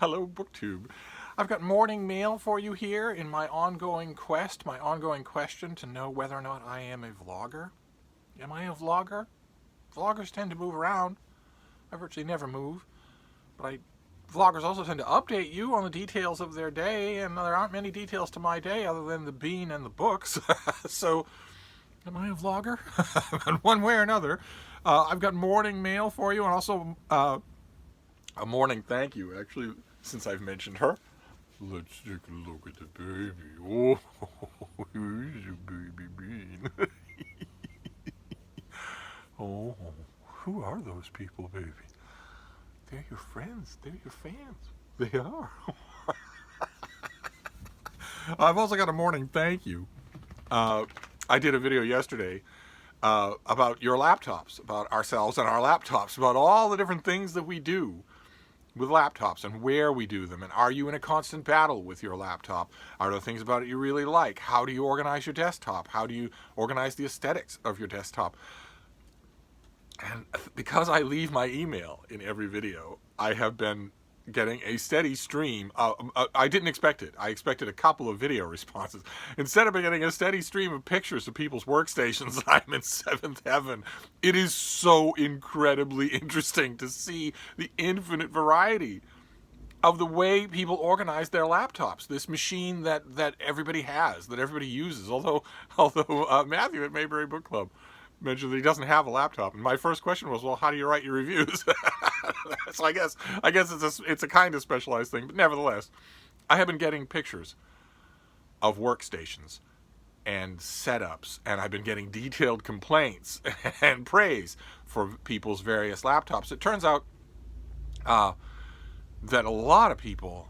Hello, BookTube. I've got morning mail for you here in my ongoing quest, my ongoing question to know whether or not I am a vlogger. Am I a vlogger? Vloggers tend to move around. I virtually never move. But vloggers also tend to update you on the details of their day, and there aren't many details to my day other than the bean and the books. So, am I a vlogger? In one way or another. I've got morning mail for you, and also a morning thank you, actually, since I've mentioned her. Let's take a look at the baby. Oh, here's a baby bean. Oh, who are those people, baby? They're your friends. They're your fans. They are. I've also got a morning thank you. I did a video yesterday about your laptops, about ourselves and our laptops, about all the different things that we do with laptops and where we do them, and are you in a constant battle with your laptop? Are there things about it you really like? How do you organize your desktop? How do you organize the aesthetics of your desktop? And because I leave my email in every video, I have been getting a steady stream. I didn't expect it. I expected a couple of video responses. Instead of getting a steady stream of pictures of people's workstations, I'm in seventh heaven. It is so incredibly interesting to see the infinite variety of the way people organize their laptops. This machine that everybody has, that everybody uses. Although Matthew at Mayberry Book Club mentioned that he doesn't have a laptop, and my first question was, well, how do you write your reviews? So I guess it's a kind of specialized thing, but nevertheless, I have been getting pictures of workstations and setups, and I've been getting detailed complaints and praise for people's various laptops. It turns out that a lot of people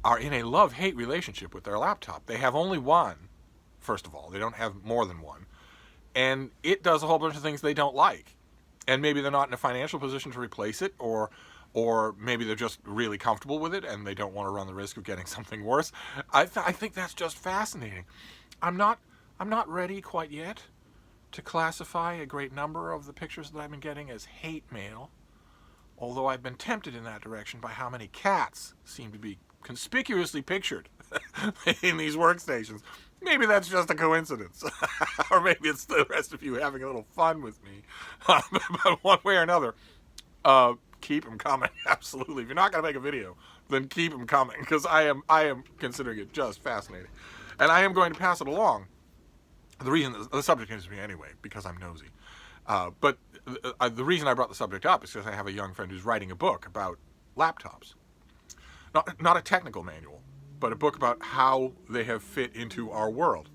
are in a love-hate relationship with their laptop. They have only one, first of all. They don't have more than one. And it does a whole bunch of things they don't like. And maybe they're not in a financial position to replace it, or maybe they're just really comfortable with it and they don't want to run the risk of getting something worse. I think that's just fascinating. I'm not ready quite yet to classify a great number of the pictures that I've been getting as hate mail, although I've been tempted in that direction by how many cats seem to be conspicuously pictured in these workstations. Maybe that's just a coincidence. Or maybe it's the rest of you having a little fun with me. But one way or another, keep them coming. Absolutely. If you're not going to make a video, then keep them coming, because I am considering it just fascinating. And I am going to pass it along. The reason, the subject interests me anyway, because I'm nosy. But the reason I brought the subject up is because I have a young friend who's writing a book about laptops. Not a technical manual, but a book about how they have fit into our world.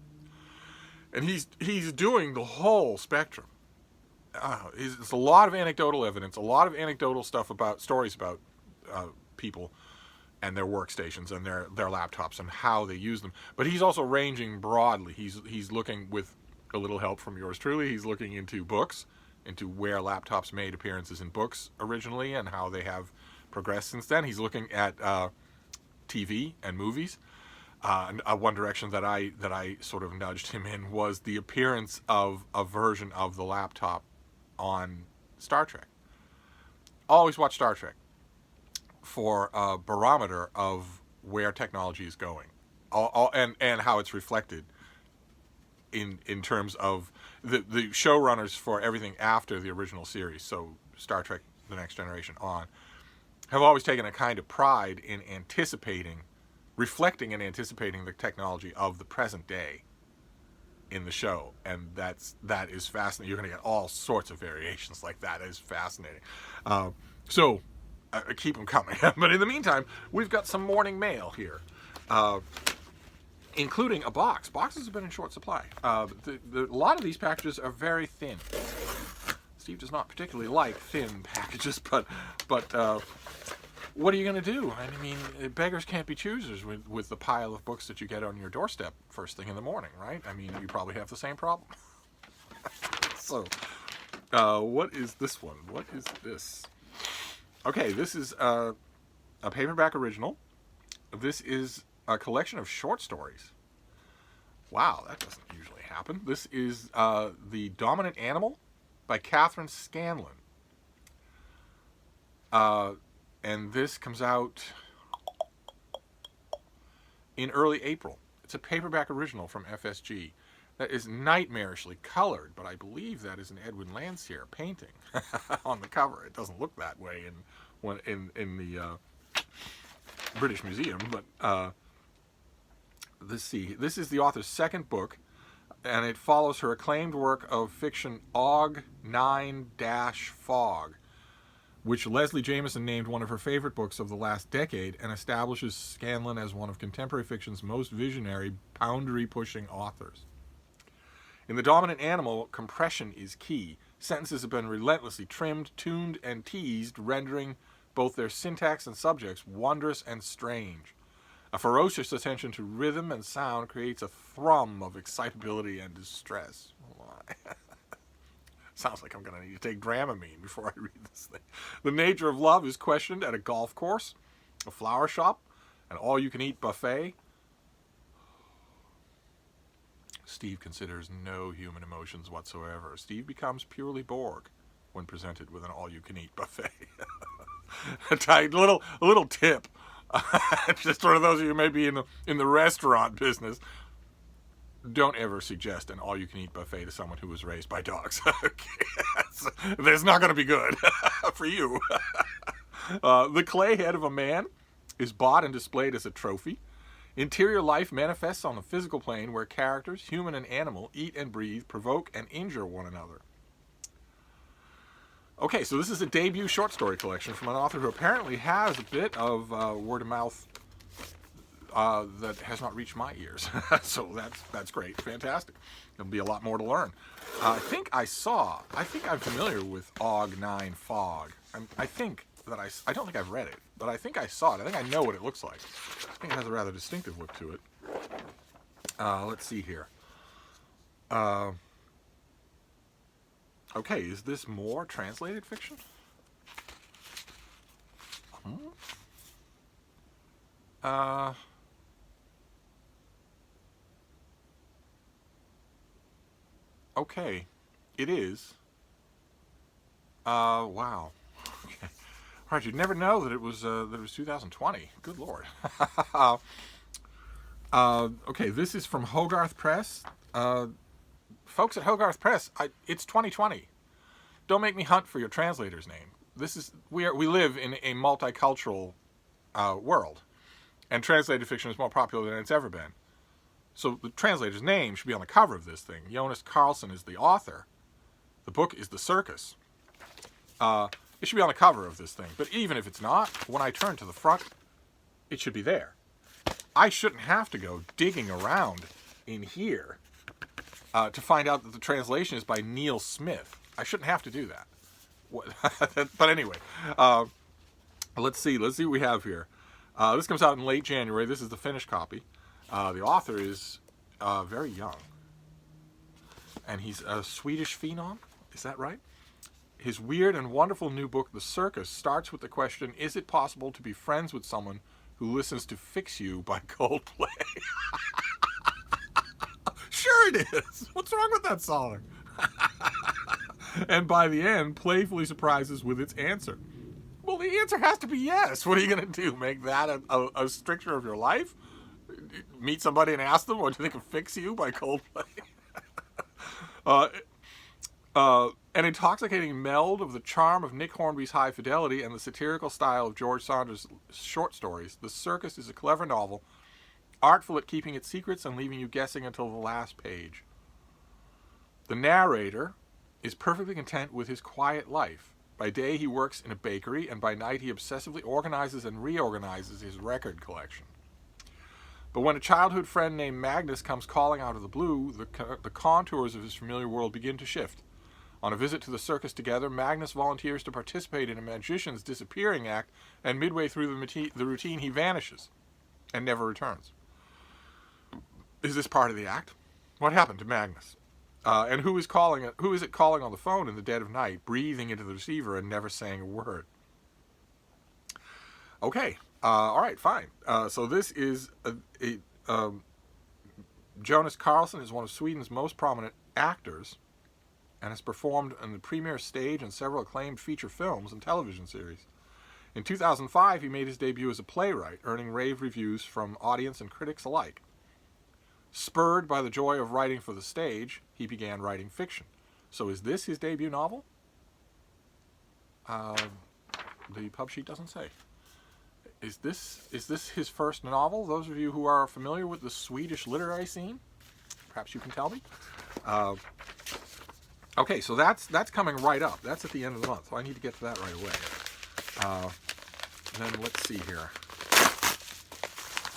And he's doing the whole spectrum. There's a lot of anecdotal evidence, a lot of anecdotal stuff about stories about people and their workstations and their laptops and how they use them. But he's also ranging broadly. He's looking, with a little help from yours truly, he's looking into books, into where laptops made appearances in books originally and how they have progressed since then. He's looking at TV and movies. One direction that I sort of nudged him in was the appearance of a version of the laptop on Star Trek. Always watch Star Trek for a barometer of where technology is going, and how it's reflected in terms of the showrunners for everything after the original series. So Star Trek: The Next Generation on, have always taken a kind of pride in reflecting and anticipating the technology of the present day in the show, and that is fascinating. You're going to get all sorts of variations like that. It is fascinating. So keep them coming. But in the meantime, we've got some morning mail here, including a box. Boxes have been in short supply. A lot of these packages are very thin. Steve does not particularly like thin packages, but what are you going to do? I mean, beggars can't be choosers with the pile of books that you get on your doorstep first thing in the morning, right? I mean, you probably have the same problem. So, what is this one? What is this? Okay, this is a paperback original. This is a collection of short stories. Wow, that doesn't usually happen. This is The Dominant Animal by Catherine Scanlon. And this comes out in early April. It's a paperback original from FSG that is nightmarishly colored, but I believe that is an Edwin Landseer painting on the cover. It doesn't look that way in the British Museum, but let's see. This is the author's second book, and it follows her acclaimed work of fiction Og 9-Fog, which Leslie Jameson named one of her favorite books of the last decade and establishes Scanlon as one of contemporary fiction's most visionary, boundary-pushing authors. In The Dominant Animal, compression is key. Sentences have been relentlessly trimmed, tuned, and teased, rendering both their syntax and subjects wondrous and strange. A ferocious attention to rhythm and sound creates a thrum of excitability and distress. Sounds like I'm going to need to take Dramamine before I read this thing. The nature of love is questioned at a golf course, a flower shop, an all-you-can-eat buffet. Steve considers no human emotions whatsoever. Steve becomes purely Borg when presented with an all-you-can-eat buffet. A little tip, just for those of you who may be in the restaurant business. Don't ever suggest an all-you-can-eat buffet to someone who was raised by dogs. That's not going to be good for you. The clay head of a man is bought and displayed as a trophy. Interior life manifests on the physical plane where characters, human and animal, eat and breathe, provoke and injure one another. Okay, so this is a debut short story collection from an author who apparently has a bit of word of mouth that has not reached my ears. So that's great. Fantastic. There'll be a lot more to learn. I think I'm familiar with Og 9 Fog. I don't think I've read it, but I think I saw it. I think I know what it looks like. I think it has a rather distinctive look to it. Let's see here. Okay, is this more translated fiction? Okay, it is. Wow. Okay. All right, you'd never know that it was 2020. Good Lord. Okay, this is from Hogarth Press. Folks at Hogarth Press, it's 2020. Don't make me hunt for your translator's name. We live in a multicultural world, and translated fiction is more popular than it's ever been. So the translator's name should be on the cover of this thing. Jonas Carlson is the author. The book is The Circus. It should be on the cover of this thing. But even if it's not, when I turn to the front, it should be there. I shouldn't have to go digging around in here to find out that the translation is by Neil Smith. I shouldn't have to do that. But anyway, let's see what we have here. This comes out in late January. This is the finished copy. The author is very young, and he's a Swedish phenom. Is that right? His weird and wonderful new book, The Circus, starts with the question, is it possible to be friends with someone who listens to Fix You by Coldplay? Sure it is. What's wrong with that song? And by the end, playfully surprises with its answer. Well, the answer has to be yes. What are you going to do? Make that a stricture of your life? Meet somebody and ask them, what do you think of Fix You by Coldplay? An intoxicating meld of the charm of Nick Hornby's high fidelity and the satirical style of George Saunders' short stories, The Circus is a clever novel, artful at keeping its secrets and leaving you guessing until the last page. The narrator is perfectly content with his quiet life. By day he works in a bakery, and by night he obsessively organizes and reorganizes his record collection. But when a childhood friend named Magnus comes calling out of the blue, the contours of his familiar world begin to shift. On a visit to the circus together, Magnus volunteers to participate in a magician's disappearing act, and midway through the routine he vanishes and never returns. Is this part of the act? What happened to Magnus? And who is it calling on the phone in the dead of night, breathing into the receiver and never saying a word? Okay, all right, fine. So this is Jonas Carlson is one of Sweden's most prominent actors, and has performed on the premiere stage and several acclaimed feature films and television series. In 2005, he made his debut as a playwright, earning rave reviews from audience and critics alike. Spurred by the joy of writing for the stage, he began writing fiction. So is this his debut novel? The pub sheet doesn't say. Is this his first novel? Those of you who are familiar with the Swedish literary scene, perhaps you can tell me. Okay, so that's coming right up. That's at the end of the month, so I need to get to that right away. Then let's see here.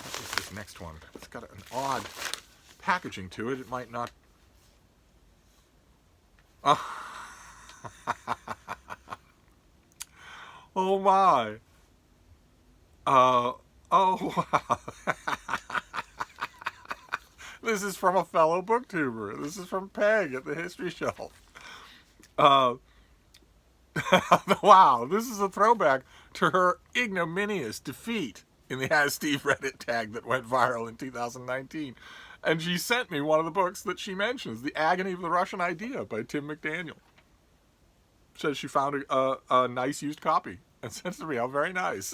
What is this next one? It's got an odd packaging to it. It might not... Oh my. Oh wow. This is from a fellow booktuber. This is from Peg at the History Shelf. Wow, this is a throwback to her ignominious defeat in the Ask Steve Reddit tag that went viral in 2019. And she sent me one of the books that she mentions, The Agony of the Russian Idea by Tim McDaniel. Says she found a nice used copy and sent it to me. Oh, very nice.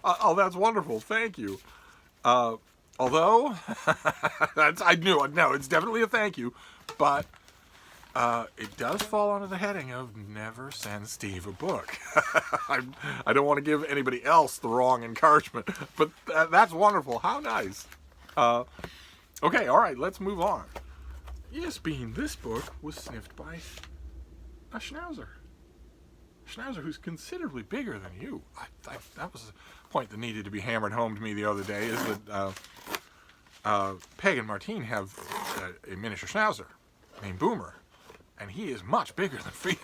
Oh, that's wonderful. Thank you. Although, I knew it. No, it's definitely a thank you. But it does fall under the heading of never send Steve a book. I don't want to give anybody else the wrong encouragement. But that's wonderful. How nice. Okay, all right, let's move on. Yes, Bean, this book was sniffed by a schnauzer. Schnauzer who's considerably bigger than you. That was a point that needed to be hammered home to me the other day, is that Peg and Martine have a miniature schnauzer named Boomer, and he is much bigger than Frida.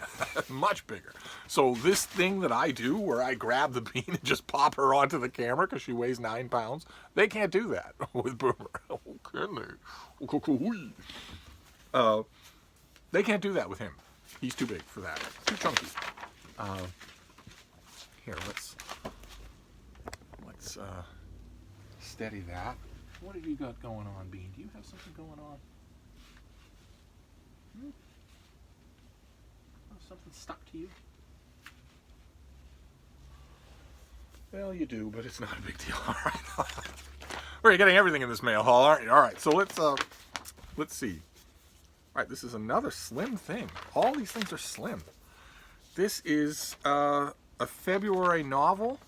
Much bigger. So this thing that I do, where I grab the bean and just pop her onto the camera because she weighs 9 pounds, they can't do that with Boomer. Oh, can they? They can't do that with him. He's too big for that. Too chunky. Here, let's steady that. What have you got going on, Bean? Do you have something going on? Something stuck to you? Well, you do, but it's not a big deal. All right. You're getting everything in this mail haul, aren't you? All right. So let's see. All right. This is another slim thing. All these things are slim. This is a February novel.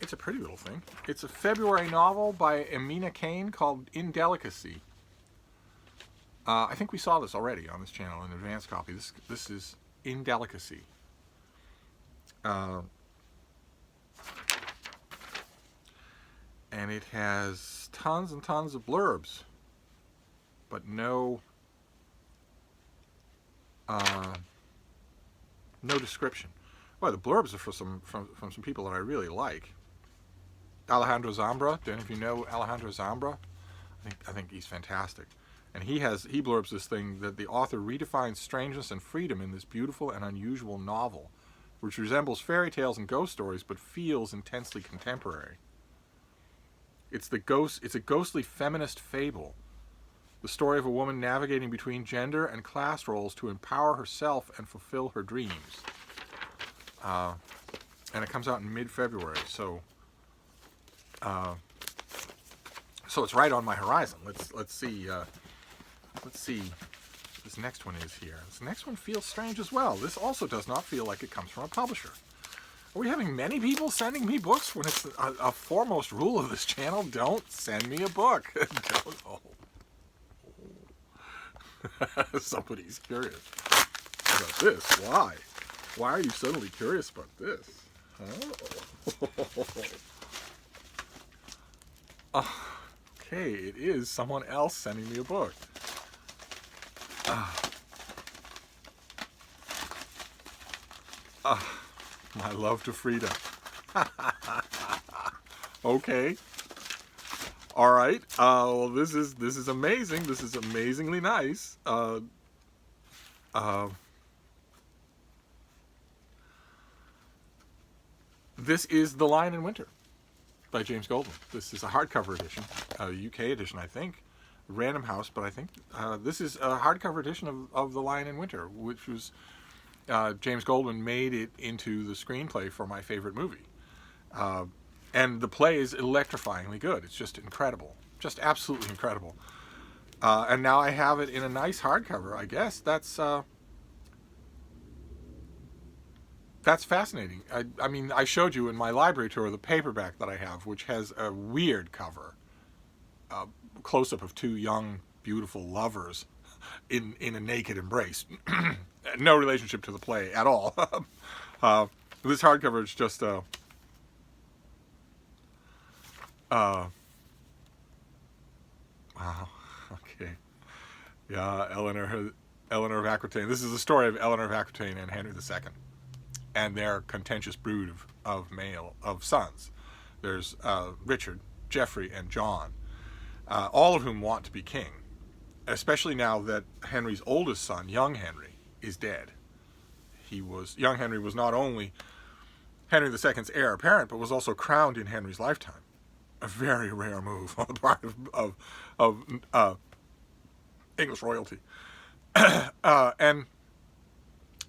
It's a pretty little thing. It's a February novel by Amina Kane called Indelicacy. I think we saw this already on this channel, an advanced copy. This is Indelicacy. And it has tons and tons of blurbs, but no description. Well, the blurbs are from some people that I really like. Alejandro Zambra. Do any of you know Alejandro Zambra? I think he's fantastic. And he blurbs this thing that the author redefines strangeness and freedom in this beautiful and unusual novel, which resembles fairy tales and ghost stories, but feels intensely contemporary. It's a ghostly feminist fable, the story of a woman navigating between gender and class roles to empower herself and fulfill her dreams. And it comes out in mid-February, so it's right on my horizon. Let's see. Let's see what this next one is here. This next one feels strange as well. This also does not feel like it comes from a publisher. Are we having many people sending me books when it's a foremost rule of this channel? Don't send me a book. Don't. Oh. Somebody's curious about this. Why? Why are you suddenly curious about this? Oh. Okay, it is someone else sending me a book. My love to Frida. Okay. All right. Well, this is amazing. This is amazingly nice. This is The Lion in Winter by James Goldman. This is a hardcover edition, a UK edition, I think. Random House, but I think this is a hardcover edition of The Lion in Winter, which was James Goldman made it into the screenplay for my favorite movie. And the play is electrifyingly good. It's just incredible. Just absolutely incredible. And now I have it in a nice hardcover. I guess that's fascinating. I mean, I showed you in my library tour the paperback that I have, which has a weird cover, close-up of two young, beautiful lovers in a naked embrace. No relationship to the play at all. This hardcover is just wow. Okay. Yeah, Eleanor of Aquitaine. This is the story of Eleanor of Aquitaine and Henry II, and their contentious brood of sons. There's Richard, Geoffrey, and John, all of whom want to be king, especially now that Henry's oldest son, young Henry, is dead. Young Henry was not only Henry II's heir apparent, but was also crowned in Henry's lifetime. A very rare move on the part of English royalty. And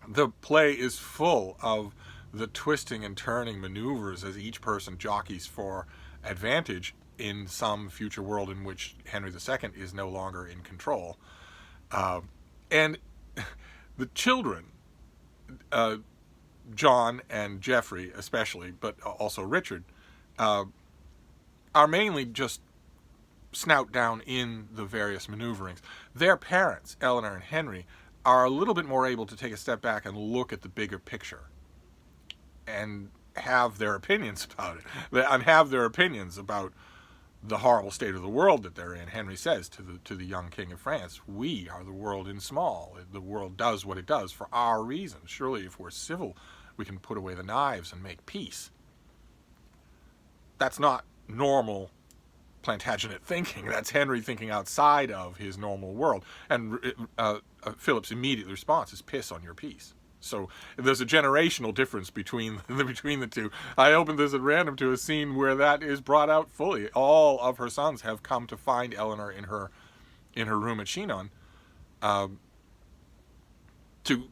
the play is full of the twisting and turning maneuvers as each person jockeys for advantage in some future world in which Henry II is no longer in control. And the children, John and Geoffrey especially, but also Richard, are mainly just snout down in the various maneuverings. Their parents, Eleanor and Henry, are a little bit more able to take a step back and look at the bigger picture and have their opinions about it, and have their opinions about the horrible state of the world that they're in. Henry says to the young king of France, "We are the world in small. The world does what it does for our reasons. Surely if we're civil, we can put away the knives and make peace." That's not normal Plantagenet thinking. That's Henry thinking outside of his normal world. And Philip's immediate response is, "Piss on your peace." So there's a generational difference between the two. I opened this at random to a scene where that is brought out fully. All of her sons have come to find Eleanor in her room at Chinon to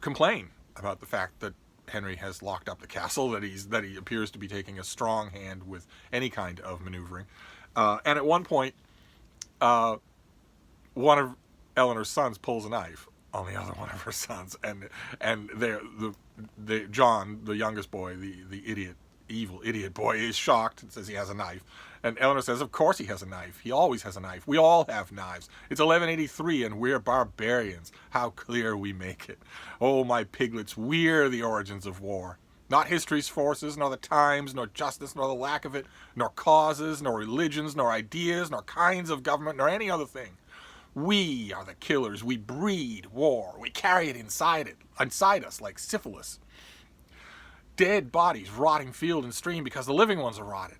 complain about the fact that Henry has locked up the castle, that he appears to be taking a strong hand with any kind of maneuvering. And at one point, one of Eleanor's sons pulls a knife on the other one of her sons, and John, the youngest boy, the evil idiot boy, is shocked and says he has a knife. And Eleanor says, "Of course he has a knife. He always has a knife. We all have knives. It's 1183 and we're barbarians. How clear we make it. Oh, my piglets, we're the origins of war. Not history's forces, nor the times, nor justice, nor the lack of it, nor causes, nor religions, nor ideas, nor kinds of government, nor any other thing. We are the killers. We breed war. We carry it inside us like syphilis. Dead bodies rotting field and stream because the living ones are rotted.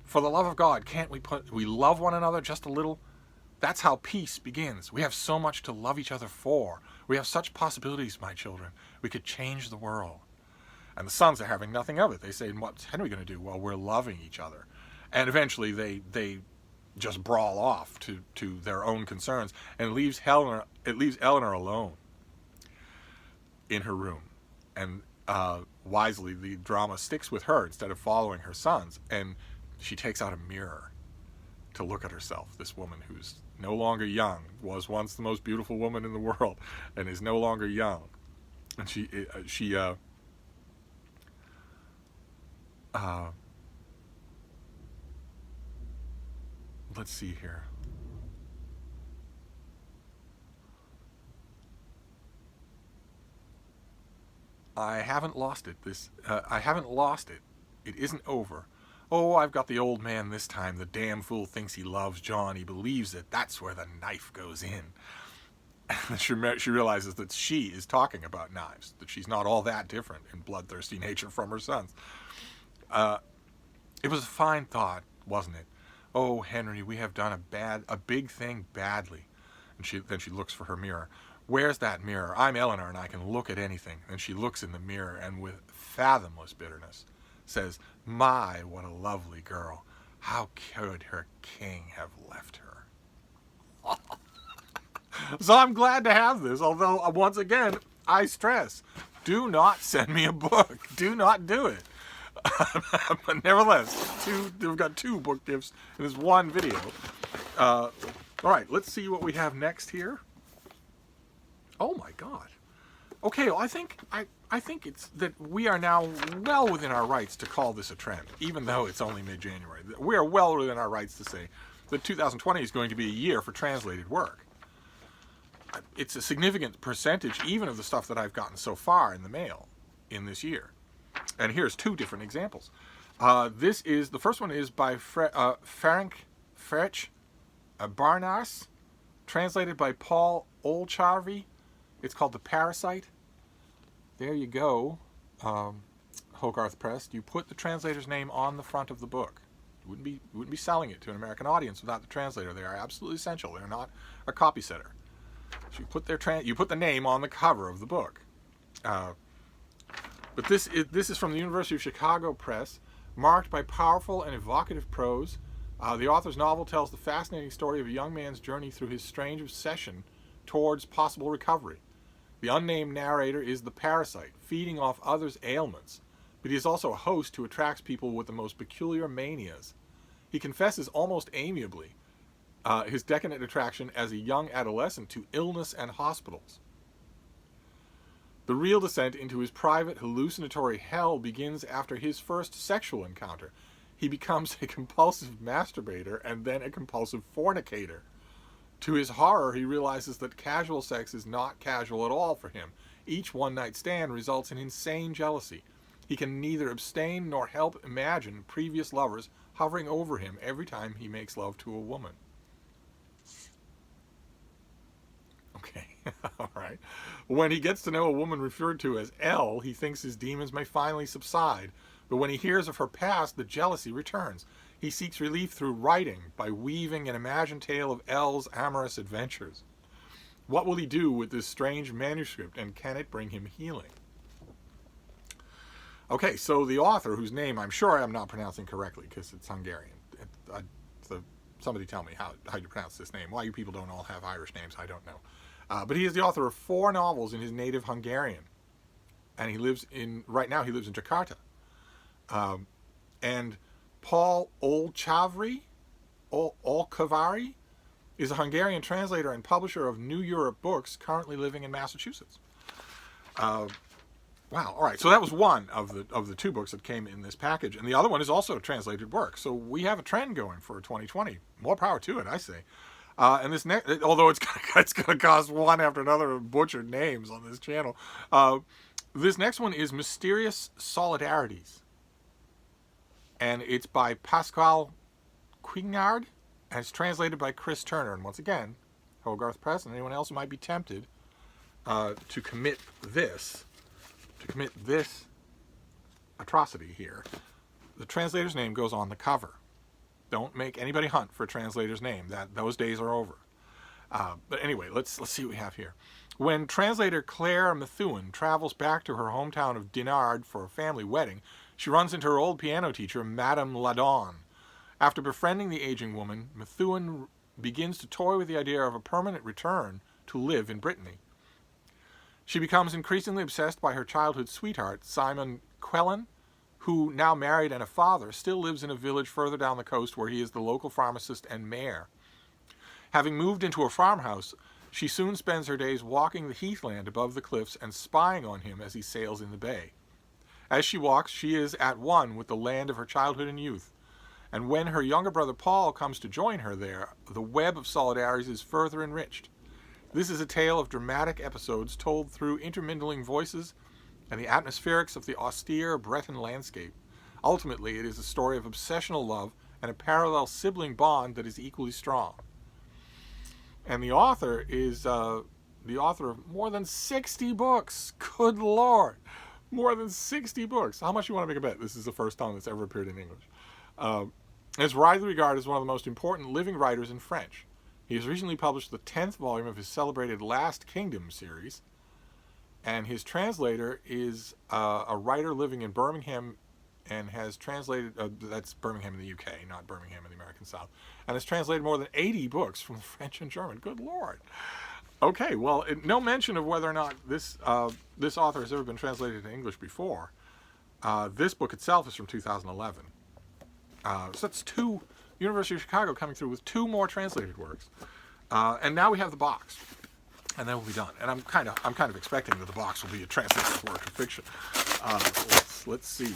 For the love of God, can't we love one another just a little? That's how peace begins. We have so much to love each other for. We have such possibilities, my children. We could change the world." And the sons are having nothing of it. They say, "What's Henry going to do?" "Well, we're loving each other." And eventually they just brawl off to their own concerns, and it leaves Eleanor alone in her room. And wisely, the drama sticks with her instead of following her sons, and she takes out a mirror to look at herself. This woman who's no longer young, was once the most beautiful woman in the world, and is no longer young. And let's see here. I haven't lost it. I haven't lost it. It isn't over. Oh, I've got the old man this time. The damn fool thinks he loves John. He believes it. That's where the knife goes in. She realizes that she is talking about knives, that she's not all that different in bloodthirsty nature from her sons. It was a fine thought, wasn't it? Oh, Henry, we have done a big thing badly. And then she looks for her mirror. Where's that mirror? I'm Eleanor, and I can look at anything. And she looks in the mirror, and with fathomless bitterness says, "My, what a lovely girl. How could her king have left her?" So I'm glad to have this, although, once again, I stress, Do not send me a book. Do not do it. But nevertheless, we've got 2 book gifts in this one video. All right, let's see what we have next here. Oh my God. Okay, well, I think it's that we are now well within our rights to call this a trend, even though it's only mid-January. We are well within our rights to say that 2020 is going to be a year for translated work. It's a significant percentage even of the stuff that I've gotten so far in the mail in this year. And here's 2 different examples. The first one is by Ferenc Barnas, translated by Paul Olcharvy. It's called The Parasite. There you go, Hogarth Press. You put the translator's name on the front of the book. You wouldn't be selling it to an American audience without the translator. They are absolutely essential. They're not a copy setter. So you put the name on the cover of the book. But this is from the University of Chicago Press, marked by powerful and evocative prose. The author's novel tells the fascinating story of a young man's journey through his strange obsession towards possible recovery. The unnamed narrator is the parasite, feeding off others' ailments, but he is also a host who attracts people with the most peculiar manias. He confesses almost amiably his decadent attraction as a young adolescent to illness and hospitals. The real descent into his private hallucinatory hell begins after his first sexual encounter. He becomes a compulsive masturbator and then a compulsive fornicator. To his horror, he realizes that casual sex is not casual at all for him. Each one-night stand results in insane jealousy. He can neither abstain nor help imagine previous lovers hovering over him every time he makes love to a woman. Okay, all right. When he gets to know a woman referred to as L, he thinks his demons may finally subside. But when he hears of her past, the jealousy returns. He seeks relief through writing by weaving an imagined tale of L's amorous adventures. What will he do with this strange manuscript, and can it bring him healing? Okay, so the author, whose name I'm sure I'm not pronouncing correctly because it's Hungarian. Somebody tell me how you pronounce this name. Why you people don't all have Irish names, I don't know. But he is the author of 4 novels in his native Hungarian. And right now he lives in Jakarta. And Paul Olcharvy is a Hungarian translator and publisher of New Europe books, currently living in Massachusetts. Wow, all right, so that was one of the 2 books that came in this package, and the other one is also translated work. So we have a trend going for 2020. More power to it, I say. And this next, although it's going to cost one after another of butchered names on this channel, this next one is Mysterious Solidarities. And it's by Pascal Quignard, and it's translated by Chris Turner. And once again, Hogarth Press and anyone else who might be tempted to commit this atrocity here. The translator's name goes on the cover. Don't make anybody hunt for a translator's name. Those days are over. But anyway, let's see what we have here. When translator Claire Methuen travels back to her hometown of Dinard for a family wedding, she runs into her old piano teacher, Madame Ladon. After befriending the aging woman, Methuen begins to toy with the idea of a permanent return to live in Brittany. She becomes increasingly obsessed by her childhood sweetheart, Simon Quellen, who, now married and a father, still lives in a village further down the coast where he is the local pharmacist and mayor. Having moved into a farmhouse, she soon spends her days walking the heathland above the cliffs and spying on him as he sails in the bay. As she walks, she is at one with the land of her childhood and youth. And when her younger brother Paul comes to join her there, the web of solidarities is further enriched. This is a tale of dramatic episodes told through intermingling voices and the atmospherics of the austere Breton landscape. Ultimately, it is a story of obsessional love and a parallel sibling bond that is equally strong. And the author is the author of more than 60 books. Good Lord. More than 60 books. How much you want to make a bet? This is the first time it's ever appeared in English. Is widely regarded as one of the most important living writers in French. He has recently published the 10th volume of his celebrated Last Kingdom series, and his translator is a writer living in Birmingham and has translated, that's Birmingham in the UK, not Birmingham in the American South, and has translated more than 80 books from French and German. Good Lord. Okay, well, no mention of whether or not this author has ever been translated into English before. This book itself is from 2011. So that's two, University of Chicago coming through with two more translated works. And now we have the box. And then we'll be done. And I'm kind of expecting that the box will be a translated work of fiction. Let's see.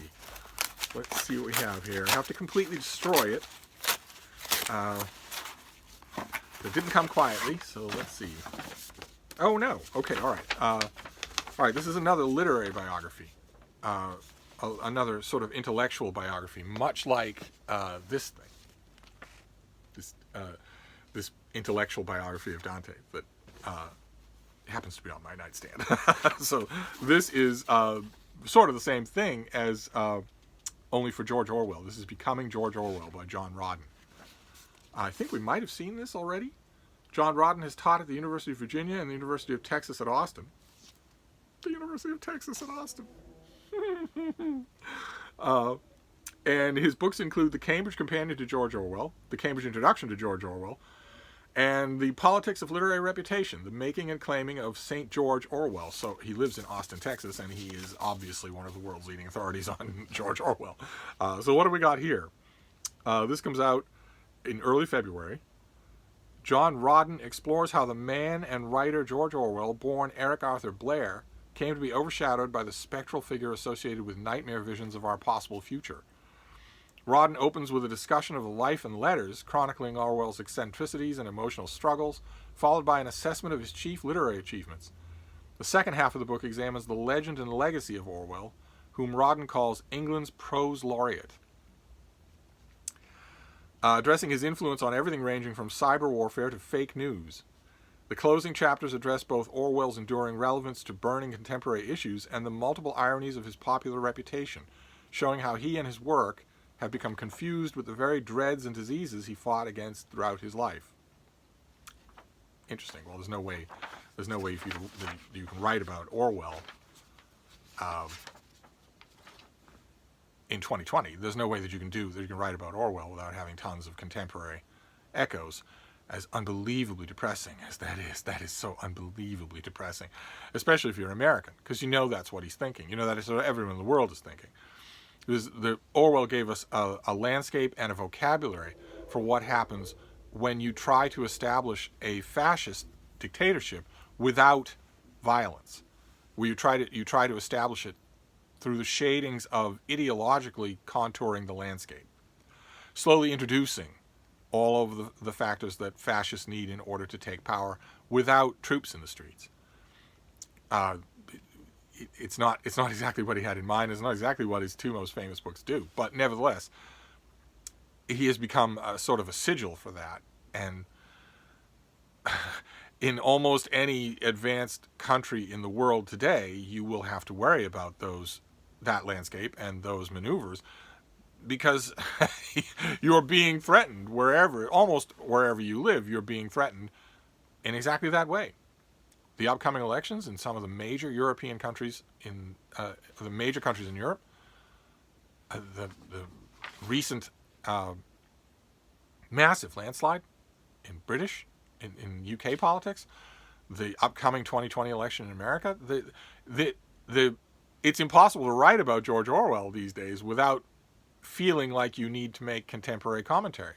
Let's see what we have here. I have to completely destroy it. It didn't come quietly, so let's see. Oh no. Okay. All right. All right. This is another literary biography. Another sort of intellectual biography, much like this thing. This intellectual biography of Dante that happens to be on my nightstand. So this is sort of the same thing as only for George Orwell. This is Becoming George Orwell by John Rawdon. I think we might have seen this already. John Rawdon has taught at the University of Virginia and the University of Texas at Austin. The University of Texas at Austin. And his books include The Cambridge Companion to George Orwell, The Cambridge Introduction to George Orwell, and The Politics of Literary Reputation, The Making and Claiming of St. George Orwell. So he lives in Austin, Texas, and he is obviously one of the world's leading authorities on George Orwell. So what do we got here? This comes out in early February. John Rawdon explores how the man and writer George Orwell, born Eric Arthur Blair, came to be overshadowed by the spectral figure associated with nightmare visions of our possible future. Rawdon opens with a discussion of the life and letters, chronicling Orwell's eccentricities and emotional struggles, followed by an assessment of his chief literary achievements. The second half of the book examines the legend and legacy of Orwell, whom Rawdon calls England's prose laureate, addressing his influence on everything ranging from cyber warfare to fake news. The closing chapters address both Orwell's enduring relevance to burning contemporary issues and the multiple ironies of his popular reputation, showing how he and his work have become confused with the very dreads and diseases he fought against throughout his life. Interesting. Well, there's no way for you can write about Orwell in 2020. There's no way that you can write about Orwell without having tons of contemporary echoes. As unbelievably depressing as that is so unbelievably depressing, especially if you're an American, because you know that's what he's thinking. You know that is what everyone in the world is thinking. Because Orwell gave us a landscape and a vocabulary for what happens when you try to establish a fascist dictatorship without violence, where you try to establish it through the shadings of ideologically contouring the landscape, slowly introducing all of the factors that fascists need in order to take power without troops in the streets. It's not exactly what he had in mind. It's not exactly what his two most famous books do. But nevertheless, he has become sort of a sigil for that. And in almost any advanced country in the world today, you will have to worry about that landscape and those maneuvers, because you're being threatened almost wherever you live. You're being threatened in exactly that way. The upcoming elections in some of the major European countries, the major countries in Europe, the recent massive landslide in UK politics, the upcoming 2020 election in America, it's impossible to write about George Orwell these days without feeling like you need to make contemporary commentary,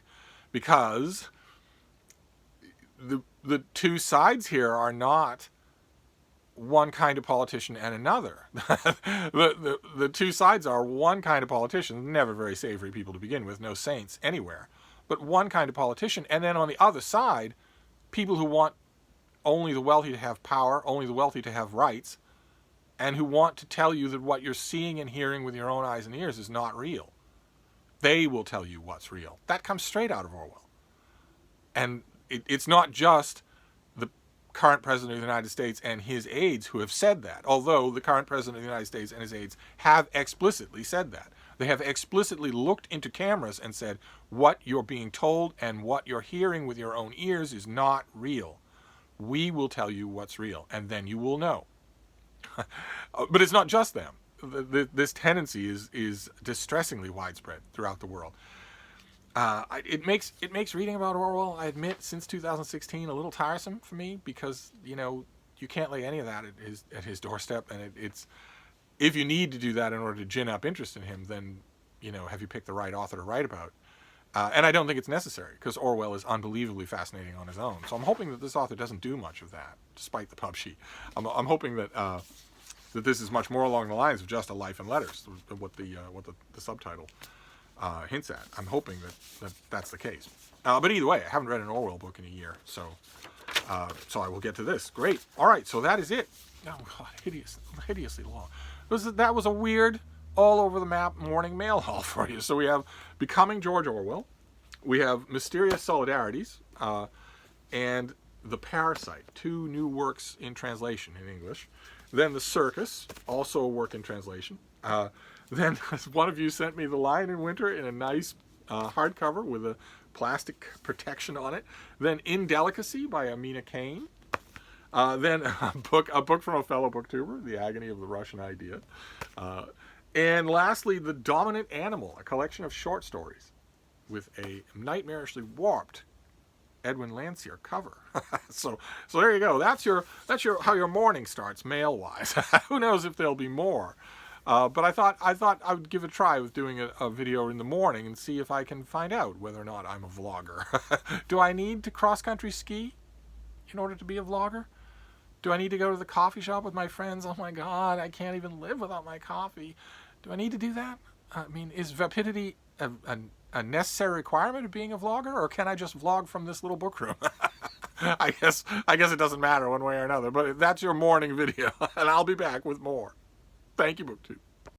because the two sides here are not one kind of politician and another. The two sides are one kind of politician, never very savory people to begin with, no saints anywhere, but one kind of politician, and then on the other side, people who want only the wealthy to have power, only the wealthy to have rights, and who want to tell you that what you're seeing and hearing with your own eyes and ears is not real. They will tell you what's real. That comes straight out of Orwell. And it's not just the current president of the United States and his aides who have said that, although the current president of the United States and his aides have explicitly said that. They have explicitly looked into cameras and said, what you're being told and what you're hearing with your own ears is not real. We will tell you what's real, and then you will know. But it's not just them. This tendency is distressingly widespread throughout the world. It makes reading about Orwell, I admit, since 2016, a little tiresome for me because you can't lay any of that at his doorstep, and it's if you need to do that in order to gin up interest in him, then have you picked the right author to write about? And I don't think it's necessary because Orwell is unbelievably fascinating on his own. So I'm hoping that this author doesn't do much of that, despite the pub sheet. I'm hoping that that this is much more along the lines of just a life and letters, what the subtitle hints at. I'm hoping that that's the case. But either way, I haven't read an Orwell book in a year, so I will get to this. Great. All right, so that is it. Oh God, hideously long. That was a weird, all over the map morning mail haul for you. So we have Becoming George Orwell, we have Mysterious Solidarities, and The Parasite, 2 new works in translation in English. Then The Circus, also a work in translation. Then one of you sent me The Lion in Winter in a nice hardcover with a plastic protection on it. Then Indelicacy by Amina Kane. Then a book from a fellow booktuber, The Agony of the Russian Idea. And lastly, The Dominant Animal, a collection of short stories with a nightmarishly warped Edwin Landseer cover. so there you go. That's your how your morning starts mail-wise. Who knows if there'll be more. But I thought I would give it a try with doing a video in the morning and see if I can find out whether or not I'm a vlogger. Do I need to cross-country ski in order to be a vlogger? Do I need to go to the coffee shop with my friends? Oh my God, I can't even live without my coffee. Do I need to do that? I mean, is vapidity a necessary requirement of being a vlogger, or can I just vlog from this little book room? I guess it doesn't matter one way or another, but that's your morning video, and I'll be back with more. Thank you, BookTube.